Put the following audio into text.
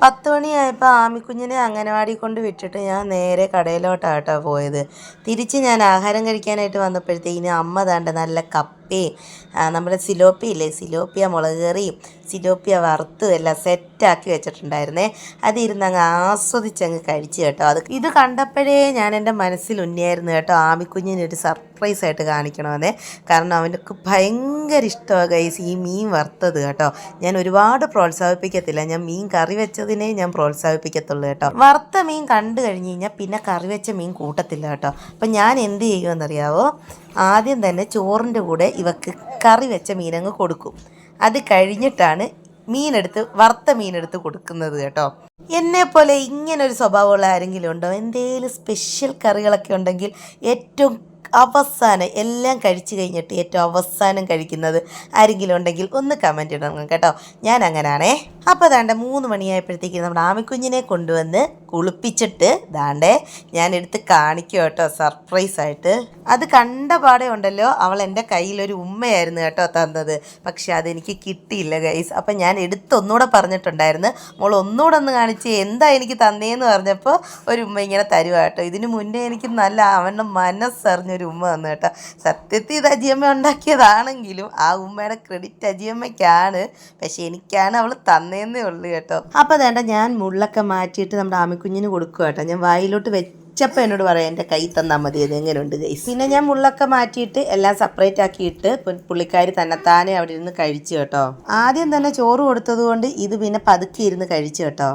10 മണിയായപ്പോൾ ആമിക്കുഞ്ഞിനെ അംഗനവാടി കൊണ്ട് വിട്ടിട്ട് ഞാൻ നേരെ കടയിലോട്ടാട്ടോ പോയത്. തിരിച്ച് ഞാൻ ആഹാരം കഴിക്കാനായിട്ട് വന്നപ്പോഴത്തേക്കിന് അമ്മ ദാണ്ട് നല്ല കപ്പയും നമ്മുടെ സിലോപ്പിയ സിലോപ്പിയ മുളക് കറിയും സിലോപ്പിയ വറുത്തും എല്ലാം സെറ്റാക്കി വെച്ചിട്ടുണ്ടായിരുന്നേ. അതിരുന്ന് അങ്ങ് ആസ്വദിച്ചങ്ങ് കഴിച്ചു കേട്ടോ. ഇത് കണ്ടപ്പോഴേ ഞാൻ എൻ്റെ മനസ്സിൽ ഉന്നിയായിരുന്നു കേട്ടോ, ആമിക്കുഞ്ഞിനൊരു സർപ്രൈസായിട്ട് കാണിക്കണമെന്നേ. കാരണം അവനക്ക് ഭയങ്കര ഇഷ്ടമാണ് ഗൈസ് ഈ മീൻ വറുത്തത് കേട്ടോ. ഞാൻ ഒരുപാട് പ്രോത്സാഹിപ്പിക്കത്തില്ല, ഞാൻ മീൻ കറി വെച്ചതിനെ ഞാൻ പ്രോത്സാഹിപ്പിക്കത്തുള്ളൂ കേട്ടോ. വറുത്ത മീൻ കണ്ടു കഴിഞ്ഞ് കഴിഞ്ഞാൽ പിന്നെ കറി വെച്ച മീൻ കൂട്ടത്തില്ല കേട്ടോ. അപ്പം ഞാൻ എന്ത് ചെയ്യുമെന്നറിയാവോ, ആദ്യം തന്നെ ചോറിൻ്റെ കൂടെ ഇവക്ക് കറി വെച്ച മീനങ്ങ് കൊടുക്കും. അത് കഴിഞ്ഞിട്ടാണ് വറുത്ത മീനെടുത്ത് കൊടുക്കുന്നത് കേട്ടോ. എന്നെപ്പോലെ ഇങ്ങനൊരു സ്വഭാവമുള്ള ആരെങ്കിലും ഉണ്ടോ? എന്തെങ്കിലും സ്പെഷ്യൽ കറികളൊക്കെ ഉണ്ടെങ്കിൽ ഏറ്റവും അവസാനം എല്ലാം കഴിച്ചു കഴിഞ്ഞിട്ട് ഏറ്റവും അവസാനം കഴിക്കുന്നത് ആരെങ്കിലും ഉണ്ടെങ്കിൽ ഒന്ന് കമൻറ്റ് ഇടണം കേട്ടോ. ഞാൻ അങ്ങനെയാണേ. അപ്പോൾ ദാണ്ടെ 3 മണിയായപ്പോഴത്തേക്ക് നമ്മുടെ ആമിക്കുഞ്ഞിനെ കൊണ്ടുവന്ന് കുളിപ്പിച്ചിട്ട് ദാണ്ടെ ഞാൻ എടുത്ത് കാണിക്കും കേട്ടോ, സർപ്രൈസായിട്ട്. അത് കണ്ട പാടെ ഉണ്ടല്ലോ, അവൾ എൻ്റെ കയ്യിലൊരു ഉമ്മയായിരുന്നു കേട്ടോ തന്നത്. പക്ഷെ അതെനിക്ക് കിട്ടിയില്ല ഗൈസ്. അപ്പം ഞാൻ ഒന്നുകൂടെ പറഞ്ഞിട്ടുണ്ടായിരുന്നു, മോൾ ഒന്നുകൂടെ ഒന്ന് കാണിച്ച് എന്താ എനിക്ക് തന്നേന്ന് പറഞ്ഞപ്പോൾ ഒരു ഉമ്മ ഇങ്ങനെ തരുക കേട്ടോ. ഇതിന് മുന്നേ എനിക്ക് നല്ല അവൻ്റെ മനസ്സറിഞ്ഞൊരു ഉമ്മ തന്നു കേട്ടോ. സത്യത്തിൽ ഇത് അജിയമ്മ ഉണ്ടാക്കിയതാണെങ്കിലും ആ ഉമ്മയുടെ ക്രെഡിറ്റ് അജിയമ്മയ്ക്കാണ്, പക്ഷെ എനിക്കാണ് അവൾ തന്നേന്നേ ഉള്ളൂ കേട്ടോ. അപ്പോൾ വേണ്ട ഞാൻ മുള്ളൊക്കെ മാറ്റിയിട്ട് നമ്മുടെ ആമിക്കുഞ്ഞിന് കൊടുക്കുക കേട്ടോ. ഞാൻ വായിലോട്ട് വെച്ചപ്പോൾ എന്നോട് പറയാം എൻ്റെ കൈ തന്നാൽ മതി, അത് എങ്ങനെയുണ്ട് ഗൈസ്. പിന്നെ ഞാൻ മുള്ളൊക്കെ മാറ്റിയിട്ട് എല്ലാം സെപ്പറേറ്റ് ആക്കിയിട്ട് പുള്ളിക്കാരി തന്നെത്താനെ അവിടെ ഇരുന്ന് കഴിച്ചു കേട്ടോ. ആദ്യം തന്നെ ചോറ് കൊടുത്തത് കൊണ്ട് ഇത് പിന്നെ പതുക്കെ ഇരുന്ന് കഴിച്ചു കേട്ടോ.